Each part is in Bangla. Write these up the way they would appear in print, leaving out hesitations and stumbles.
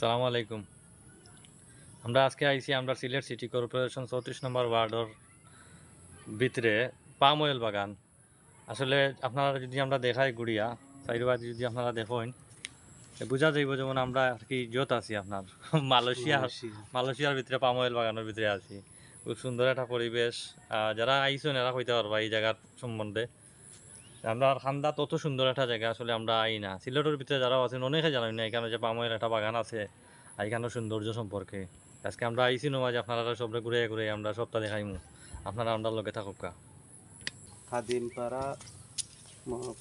সালামু আলাইকুম। আমরা আজকে আইছি আমরা সিলেট সিটি কর্পোরেশন 34 নম্বর ওয়ার্ডের ভিতরে পাম অয়েল বাগান। আসলে আপনারা যদি আমরা দেখাই ঘুরিয়া সাইডবাদ যদি আপনারা দেখেন বোঝা যাইব যেমন আমরা আর কি যত আছি আপনার মালয়েশিয়ার ভিতরে পাম অয়েল বাগানের ভিতরে আছি। খুব সুন্দর একটা পরিবেশ। যারা আইসেন এরা কইতে পারবা এই জায়গার সম্বন্ধে। আমরা খান্দা তত সুন্দর একটা জায়গা আসলে আমরা আই না। সিলেটের ভিতরে যারা আছেন অনেকে জানেন না এখানে যে পাম অয়েল একটা বাগান আছে আর এখানের সৌন্দর্য সম্পর্কে। আজকে আমরা আইসি নয় যে আপনারা সবরে ঘুরে ঘুরে আমরা সবটা দেখাইমু। আপনারা আমরা লগে থাকুক। খাদিমপাড়া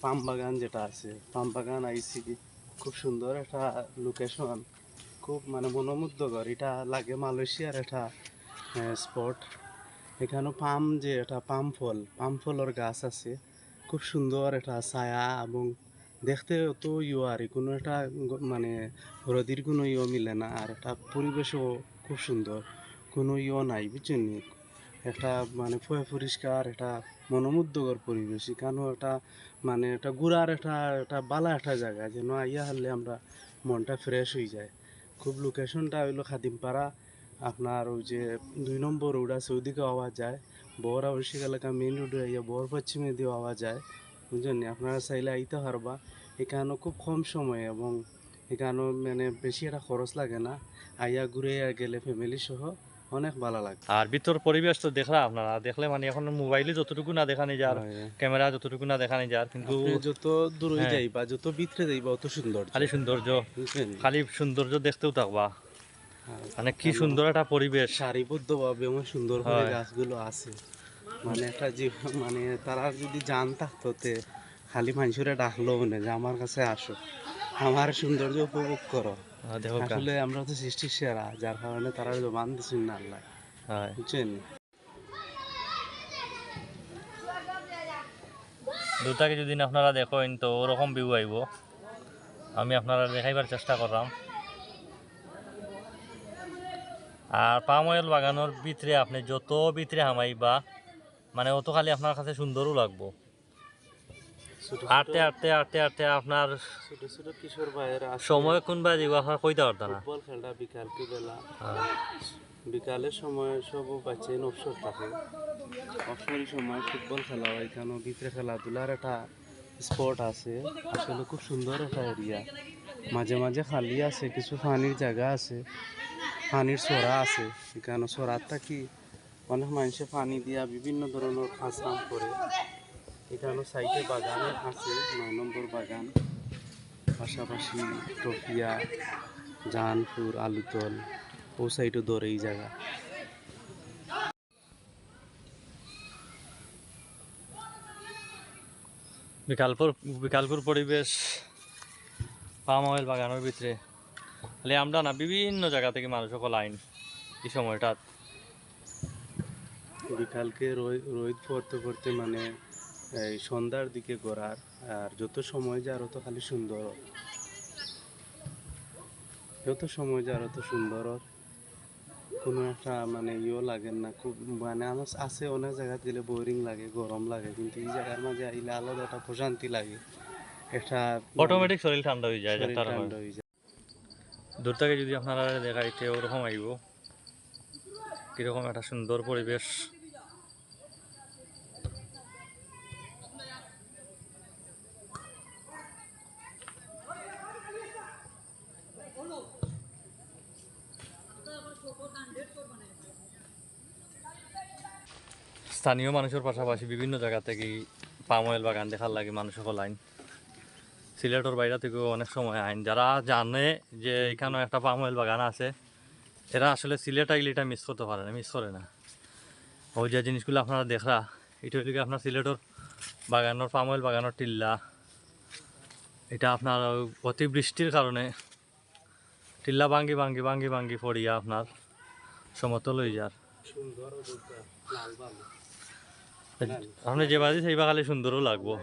পাম বাগান যেটা আছে, পাম বাগান আইসি খুব সুন্দর একটা লোকেশন, খুব মানে মনোমুগ্ধকর। এটা লাগে মালয়েশিয়ার একটা স্পট। এখানে পাম যে এটা পাম ফলের গাছ আছে, খুব সুন্দর একটা ছায়া এবং দেখতে অত আর কোনো একটা মানে রোদির কোনো মিলে না। আর একটা পরিবেশও খুব সুন্দর, কোনো নাই বুঝছেন নি? একটা মানে পরিষ্কার একটা মনোমুগ্ধকর পরিবেশ। এখানেও একটা মানে একটা ঘোরার একটা বালা একটা জায়গা, যেন আইয়া হারলে আমরা মনটা ফ্রেশ হয়ে যায়। খুব লোকেশনটা হইলো খাদিমপাড়া। আপনার ওই যে 2 নম্বর রোড আছে ওইদিকে আওয়া যায়, বড় আবশ্যিক এলাকা মেইন রোডে আইয়া বড় পশ্চিমে দিয়ে আওয়া যায়। বুঝলেন, আপনারা চাইলে আইতে পারবা। এখানেও খুব কম সময় এবং এখানেও মানে বেশি একটা খরচ লাগে না। আইয়া ঘুরে গেলে ফ্যামিলি সহ অনেক ভালো লাগে। আর ভিতর পরিবেশ তো দেখলা আপনারা দেখলে মানে এখন মোবাইলে যতটুকু না দেখানি যার, ক্যামেরা যতটুকু না দেখানি যার, কিন্তু আপনি যত দূরে হ্যাঁ, যাইবা যত ভিতরে যাইবা অত সুন্দর। খালি সৌন্দর্য, বুঝলেন? খালি সৌন্দর্য দেখতেও থাকবা। মানে কি কেন সুন্দর একটা পরিবেশ। সারিবদ্ধভাবে এমন সুন্দর করে হয় গাছগুলো আছে। মানে একটা মানে তারা যদি জান থাকতো তে খালি মানুষেরা ডাকলো মানে যে আমার কাছে আসো, আমার সৌন্দর্য উপভোগ করো। দেখো আসলে আমরা তো সৃষ্টির সেরা, যার কারণে তারা মান দিচ্ছেন না আল্লাহ। হয় বুঝছেন? দুটাকে যদি আপনারা দেখেন তো ওরকম ভিউ আইব। আমি আপনারা দেখাইবার চেষ্টা করলাম। আর পাম অয়েল বাগানোর ভিতরে আপনি যত ভিতরে হামাইবা মানে অত খালি আপনার কাছে সুন্দরও লাগবো। আটতে আটতে আটতে আটতে আপনার ছোট ছোট কিশোর ভাইয়েরা সময় কোনবা দিব আপনার কইতে পারত না। ফুটবল খেলা বিকালকে বেলা, বিকালের সময় সব বাচ্চাই অবসর থাকে। অবসরের সময় ফুটবল খেলা হয়, এখানে ভিতরে খেলাধুলার একটা স্পট আছে। আসলে খুব সুন্দর একটা এরিয়া। মাঝে মাঝে খালি আছে, কিছু পানির জায়গা আছে, পানির চড়া আছে। এখানে চড়ার থাকি অনেক মানুষে পানি দিয়া বিভিন্ন ধরনের কাজ কাম করে। এখানে সাইডে বাগান আছে, 9 নম্বর বাগান, পাশাপাশি টফিয়া, জাহানপুর, আলুতল, ও সাইডে ধরে এই জায়গা। বিকালপুর বিকালপুর পরিবেশ পাম অয়েল বাগানের ভিতরে খালি আমরা না বিভিন্ন জায়গা থেকে মানুষ সকল আইন এই সময়টা। বিকালকে রোদ পড়তে পড়তে মানে এই সন্ধ্যার দিকে ঘোরার, আর যত সময় যায় আরো তো খালি সুন্দর, যত সময় যায় আরো তো সুন্দর। কোনো একটা মানে লাগে না খুব। মানে আমার আছে অনেক জায়গা গেলে বোরিং লাগে, গরম লাগে, কিন্তু এই জায়গার মাঝে আইলে আলাদা একটা প্রশান্তি লাগে, একটা অটোমেটিক শরীর ঠান্ডা হয়ে যায়। শরীর ঠান্ডা হয়ে যায়। দূর থেকে যদি আপনারা দেখাইতে ওরকম আইব কিরকম একটা সুন্দর পরিবেশ। স্থানীয় মানুষের পাশাপাশি বিভিন্ন জায়গা থেকে পাম অয়েল বাগান দেখার লাগে মানুষ সকল আইন। সিলেটের বাইরে থেকেও অনেক সময় আইন। যারা জানে যে এখানে একটা পাম অয়েল বাগান আছে এরা আসলে সিলেট আইলে এটা মিস করতে পারে না, মিস করে না। ওই যে জিনিসগুলো আপনারা দেখরা এটা হইলে আপনার সিলেটের বাগানের পাম অয়েল বাগানের টিল্লা। এটা আপনার অতিবৃষ্টির কারণে টিল্লা ভাঙ্গি ভাঙ্গি ভাঙ্গি ভাঙ্গি পড়িয়া আপনার সমতল হয়ে যার। আপনি যে বাজি সেই খালি সুন্দরও লাগবো।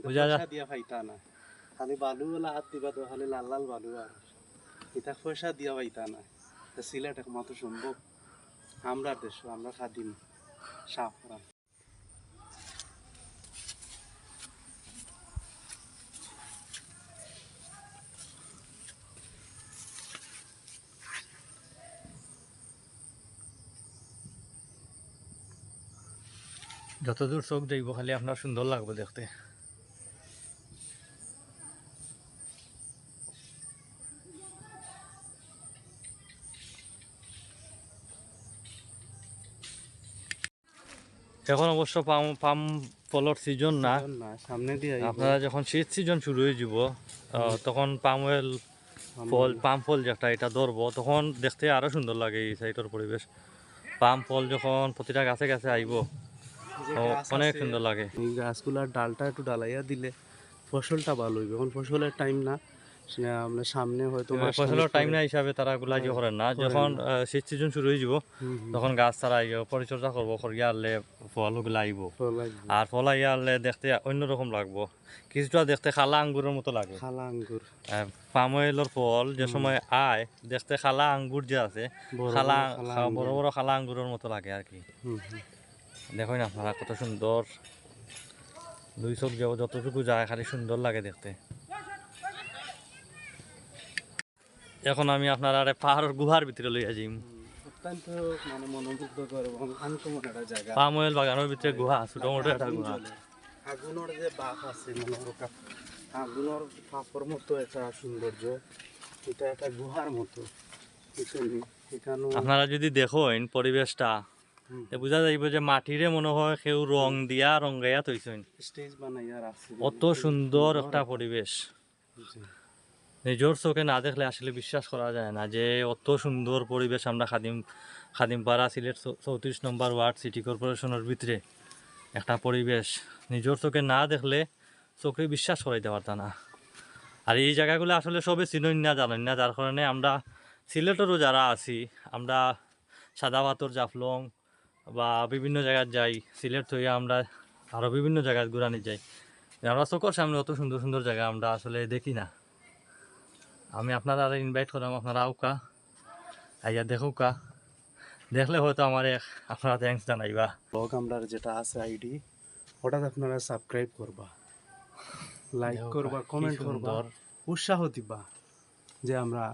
বুঝা যা খালি বালু হাত দিবা তো খালি লাল লাল বালু, আর এটা পয়সা দিয়া পাইতা না। সিলেট একমাত্র সম্ভব আমরা দেশ, আমরা খাদিম সাফরা। যতদূর চোখ দেখবো খালি আপনার সুন্দর লাগবে দেখতে। এখন অবশ্য পাম পাম ফলের সিজন না, সিজন না, সামনে দিয়ে আইব। আপনারা যখন শীত সিজন শুরু হয়ে যাব তখন পাম অয়েল ফল পাম ফল যেটা এটা ধরবো তখন দেখতে আরো সুন্দর লাগে এই সাইডের পরিবেশ। পাম ফল যখন প্রতিটা গাছে গাছে আইব যে গাছ অনেক আছে, সুন্দর লাগে। এই গাছগুলার ডালটা একটু ডালাইয়া দিলে ফসলটা ভালো হইবে। এখন ফসলের টাইম না, আমরা সামনে হয়তো মাস ফসলের টাইম না হিসাবে তারা গুলা ইয়ে করেন না, যখন শীত সিজন শুরু হয়ে যাব তখন গাছ তারা পরিচর্যা করবো, করিয়া আনলে ফল গুলা আইব। আর ফল আইয়া আনলে দেখতে অন্যরকম লাগবো, কিছুটা দেখতে খালা আঙ্গুরের মতো লাগে। খালা আঙ্গুর, পাম অয়েলের ফল যে সময় আয় দেখতে খালা আঙ্গুর যে আছে, খালা বড় বড় খালা আঙ্গুরের মতো লাগে আর কি। দেখুন আপনারা কত সুন্দর, দুই চোখ যতটুকু যায় খালি সুন্দর লাগে দেখতে। এখন আমি আপনার আরে পাহাড়ের গুহার ভিতরে লইয়া যাইম। অত্যন্ত মানে মনোমুগ্ধকর এবং আনকমন একটা জায়গা। পাম অয়েল বাগানের ভিতরে গুহা, ছোট মোটো একটা গুহা। আগুনের যে বাপ আছে, মানে আগুনের পাপড় মতো একটা সৌন্দর্য, এটা একটা গুহার মতো। এখানে আপনারা যদি দেখেন পরিবেশটা বোঝা যাইব যে মাটিরে মনে হয় কেউ রং দিয়া রঙ্গাইয়া তৈছেন, স্টেজ বানাইয়া রাখছে। অত সুন্দর একটা পরিবেশ নিজের চোখে না দেখলে আসলে বিশ্বাস করা যায় না যে অত সুন্দর পরিবেশ আমরা খাদিমপাড়া সিলেট 34 নম্বর ওয়ার্ড সিটি কর্পোরেশনের ভিতরে একটা পরিবেশ নিজের চোখে না দেখলে চোখে বিশ্বাস করাইতে পারতাম না। আর এই জায়গাগুলো আসলে সবে চিনেন না, জানেন না, যার কারণে আমরা সিলেটেরও যারা আছি আমরা সাদা পাথর জাফলং বা বিভিন্ন জায়গায় যাই, সিলেট হয়ে আমরা আরও বিভিন্ন জায়গায় ঘুরানি যাই, আমরা চোখের সামনে অত সুন্দর সুন্দর জায়গা আমরা আসলে দেখি না। আমি আপনারা ইনভাইট করলাম, আপনারা আউকা আইয়া দেখুকা, দেখলে হয়তো আমার আপনারা থ্যাংকস জানাইবা। ব্লগ আমরা যেটা আছে আইডি, ওটা আপনারা সাবস্ক্রাইব করবা, লাইক করবা, কমেন্ট করবা, উৎসাহ দিবা যে আমরা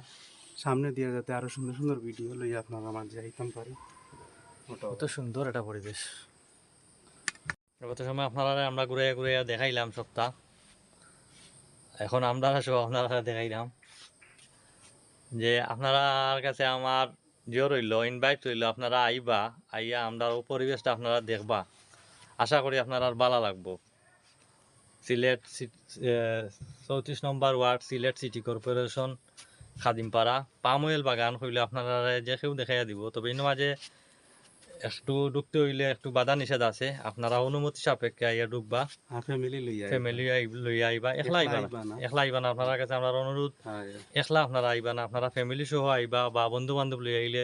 সামনে দিয়ে যাতে আরো সুন্দর সুন্দর ভিডিও লইয়া আপনারা মাঝে যাইতাম পারি। কত সুন্দর একটা পরিবেশ। গত সময় আপনারা আমরা ঘুরে ঘুরে দেখাইলাম সপ্তাহ, এখন আমরা সব আপনারা দেখাইলাম যে আপনার কাছে আমার জিও রইল, ইনভাইট রইল, আপনারা আইবা, আইয়া আমরা পরিবেশটা আপনারা দেখবা, আশা করি আপনার আর ভালো লাগবো। সিলেট 34 নম্বর ward Sylhet city corporation Khadimpara palm oil বাগান হইলে আপনারা যে কেউ দেখাইয়া দিব, তবে এর মাঝে একটু ঢুকতে হইলে একটু বাধা নিষেধ আছে, আপনারা অনুমতি সাপেক্ষে আইয়া ঢুকবা, ফ্যামিলি লইয়া লইয়া আইবা, একলা আইবা না, একলা আইবা না। আপনার কাছে আমার অনুরোধ, একলা আপনারা আইবা না, আপনারা ফ্যামিলি সহ আইবা বা বন্ধু বান্ধব লইয়া আইলে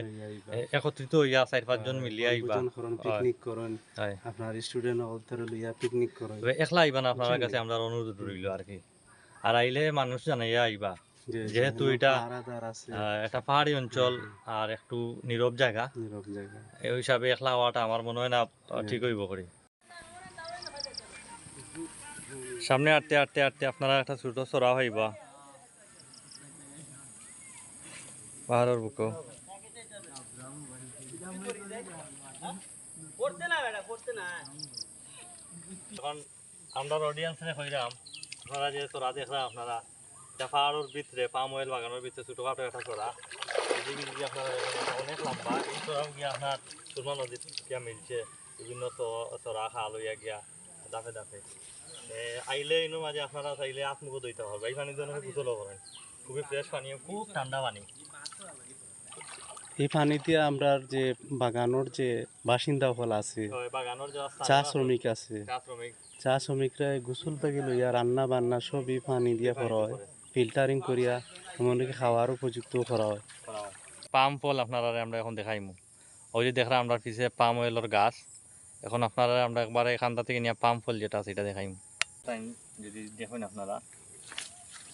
একত্রিত হইয়া 4-5 জন মিলিয়ে আইবা, পিকনিক করেন, আপনার স্টুডেন্ট হলতে লইয়া পিকনিক করেন, একলা আইবা না, আপনার কাছে আমরা অনুরোধ রইল আর কি। আর আইলে মানুষ জানাইয়া আইবা, যেহেতু এটা একটা পাহাড়ি অঞ্চল আর একটু নীরব জায়গা, এই হিসাবে একলা হওয়াটা আমার মনে হয় না ঠিক হইব করি। সামনে আটতে আটতে আটতে আপনারা একটা ছোট চড়া হইবা পাহাড়ের বুকো। এখন আমরা অডিয়েন্সে কইরাম আপনারা যে চড়া দেখরা, আপনারা এটা পাহাড়ের ভিতরে পাম অয়েল বাগানের ভিতরে ছোটখাটো একটা চড়া, আপনারা অনেক লম্বা, এই চড়াও গিয়া আপনার সুরমা নদীত গিয়া মিলছে, বিভিন্ন চড়া খা লইয়া গিয়া দাফে দাফে আইলে এর মাঝে আপনারা চাইলে আত্মবোধ হইতে হবে, এই পানির জন্য গোসলও করেন, খুবই ফ্রেশ পানি, খুব ঠান্ডা পানি। এই পানিতে আমরা যে বাগানোর যে বাসিন্দা হল আছে, বাগানোর চা শ্রমিক আছে, চা শ্রমিকরা গোসল থেকে লইয়া রান্না বান্না সবই পানি দিয়া করা হয়, ফিল্টারিং করিয়া এমনকি খাওয়ার উপযুক্ত করা হয়। পাম ফল আপনারা আমরা এখন দেখাইমু, ওই যে দেখরা আমরা পিছিয়ে পাম অয়েলের গাছ, এখন আপনারা আমরা একবার এখানটা থেকে নিয়ে পাম ফল যেটা আছে এটা দেখাইমু। যদি দেখুন আপনারা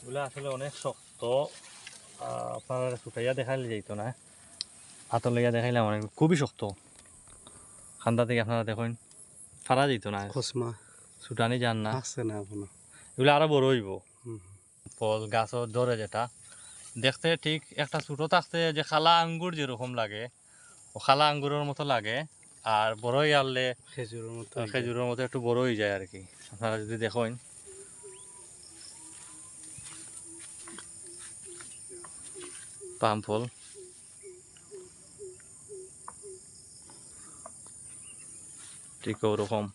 এগুলো আসলে অনেক শক্ত, আপনারা শুকাইয়া দেখাইলে যাইতো না, হাতর লইয়া দেখাইলাম অনেক খুবই শক্ত, খান্দা থেকে আপনারা দেখুন ফারা যেত না, ছুটানি যান না, এগুলো আরো বড় হইব। ফল গাছও ধরে যেটা দেখতে ঠিক একটা ছোট থাকতে যে খালা আঙ্গুর যেরকম লাগে, ও খালা আঙ্গুরের মতো লাগে, আর বড়ই আনলে খেজুরের মতো খেজুরের মতো একটু বড় হয়ে যায় আর কি। আপনারা যদি দেখেন পাম ফল ঠিক ওরকম।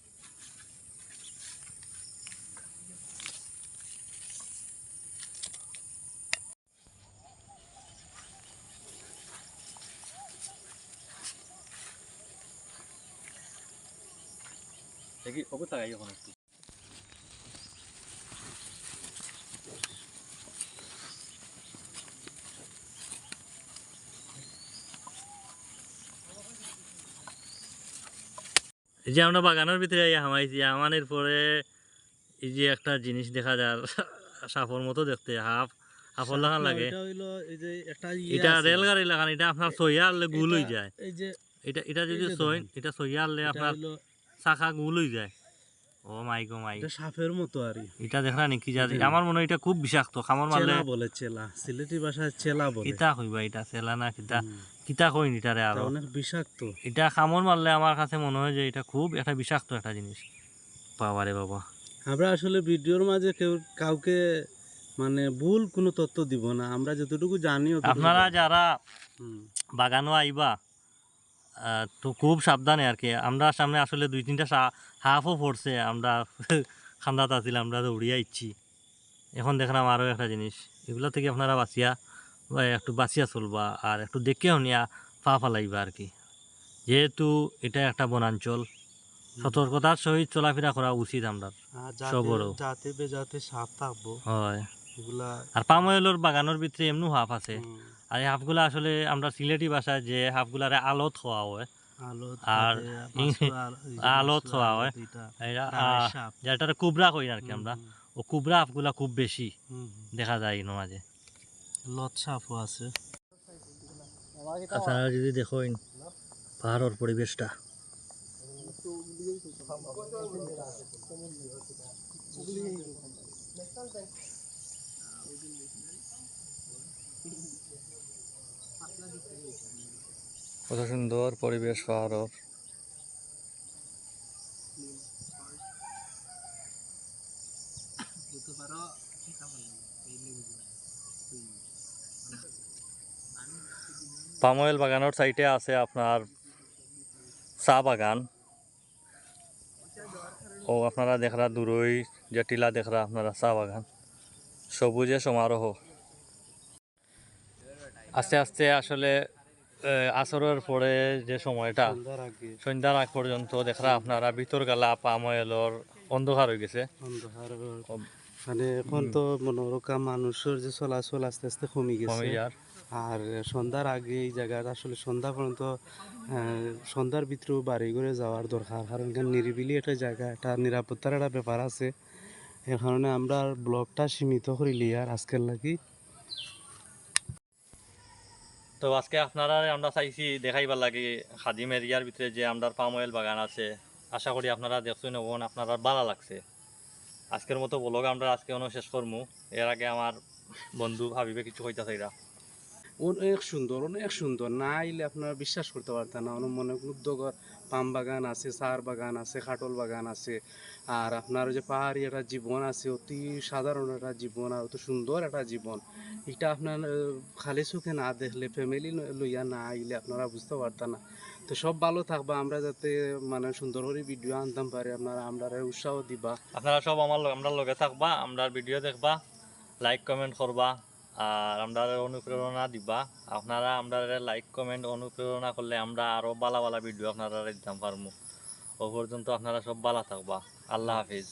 দেখি ওকে তাকাই এখন একটু। এই যে আমরা বাগানের ভিতরে হামাইছি, আমানের পরে এই যে একটা জিনিস দেখা যায় সাপের মতো দেখতে, হাফর লাগান লাগে। এটা হইলো এই যে একটা এটা রেলগাড়ি লাগান, এটা আপনার সইয়া আনলে গুল হয়ে যায়। এই যে এটা যদি সই, এটা সইয়া আনলে আপনার শাখা গুল হয়ে যায়। ও মাই গো মাই, এটা সাপের মতো আর এটা দেখরা নাকি যা আমার মনে হয় এটা খুব বিষাক্ত, খামর মারলে চেলা বলে, চেলা সিলেটি ভাষায় চেলা বলে। কিতা কইবা এটা চেলা না কিতা, কিতা কইন এটারে এটা আরো অনেক বিষাক্ত। এটা খামর মারলে আমার কাছে মনে হয় যে এটা খুব একটা বিষাক্ত একটা জিনিস। বাবারে বাবা, আমরা আসলে ভিডিওর মাঝে কেউ কাউকে মানে ভুল কোনো তথ্য দিব না, আমরা যতটুকু জানি আপনারা যারা হুম। বাগানও আইবা তো খুব সাবধানে আর কি। আমরা সামনে আসলে 2-3টা হাফও পড়ছে, আমরা খান্দাত আছিলাম, আমরা দৌড়িয়া ইচ্ছি। এখন দেখলাম আরও একটা জিনিস, এগুলো থেকে আপনারা বাঁচিয়া বা একটু বাঁচিয়া চলবা আর একটু দেখে নিয়া পা ফালাইবা আর কি। যেহেতু এটা একটা বনাঞ্চল, সতর্কতার সহিত চলাফেরা করা উচিত আমরা সবরও। যাতে বেজাতে সাপ থাকবো হয়, এগুলা। আর পাম অয়েলের বাগানের ভিতরে এমনি হাফ আছে। আর এই হাফগুলা আসলে আমরা সিলেটি ভাষায় যে হাফগুলারে আলত খাওয়া হয়, আর আলত খাওয়া হয়, যেটা কুবরা কই আর কি আমরা, ও কুবরা হাফগুলা খুব বেশি দেখা যায় এর মাঝে। লত সাপও আছে। আপনারা যদি দেখেন পাহাড়ের পরিবেশটা, কত সুন্দর পরিবেশ পাহাড়ের। পাম অয়েল বাগানের সাইডে আছে আপনার চা বাগান, ও আপনারা দেখরা দূরই যে টিলা দেখরা আপনারা চা বাগান, সবুজে সমারোহ। আস্তে আস্তে আসলে আসরের পরে যে সময়টা সন্ধ্যার আগ পর্যন্ত দেখরা আপনারা ভিতর গেলা পাম অয়েলের অন্ধকার হয়ে গেছে। মানে এখন তো মনোরকা মানুষের যে চলাচল আস্তে আস্তে কমে গেছে। আর সন্ধ্যার আগে এই জায়গাটা আসলে সন্ধ্যা পর্যন্ত সন্ধ্যার ভিতরেও বাড়ি ঘরে যাওয়ার দরকার, কারণ এখানে নিরিবিলি একটা জায়গা, একটা নিরাপত্তার একটা ব্যাপার আছে। এর কারণে আমরা ব্লগটা সীমিত করিলি আর আজকের লাগি। তো আজকে আপনারা আমরা চাইছি দেখাইবার লাগে খাদিম এরিয়ার ভিতরে যে আমরা পাম অয়েল বাগান আছে। আশা করি আপনারা দেখছেন এবং আপনারা ভালো লাগছে। আজকের মতো ব্লগ আমরা আজকে শেষ করবো। এর আগে আমার বন্ধু হাবিবে কিছু কইতাছে এরা। অনেক সুন্দর, অনেক সুন্দর, না আইলে আপনারা বিশ্বাস করতে পারতেন না। অনেক মনে উদ্যোগর পাম বাগান আছে, চার বাগান আছে, কাটল বাগান আছে। আর আপনার যে পাহাড়ি একটা জীবন আছে, অতি সাধারণ একটা জীবন আর অত সুন্দর একটা জীবন। এটা আপনার খালি চোখে না দেখলে, ফ্যামিলি লইয়া না আইলে আপনারা বুঝতে পারতেন না। তো সব ভালো থাকবা, আমরা যাতে মানে সুন্দর করে ভিডিও আনতাম পারি, আপনারা আমরা উৎসাহ দিবা। আপনারা সব আমরা লগে থাকবা, আমরা ভিডিও দেখবা, লাইক কমেন্ট করবা আর আমরা অনুপ্রেরণা দিবা। আপনারা আমরা লাইক কমেন্ট অনুপ্রেরণা করলে আমরা আরো ভালো ভালো ভিডিও আপনারা দিতাম পারবো। ও পর্যন্ত আপনারা সব ভালো থাকবা। আল্লাহ হাফিজ।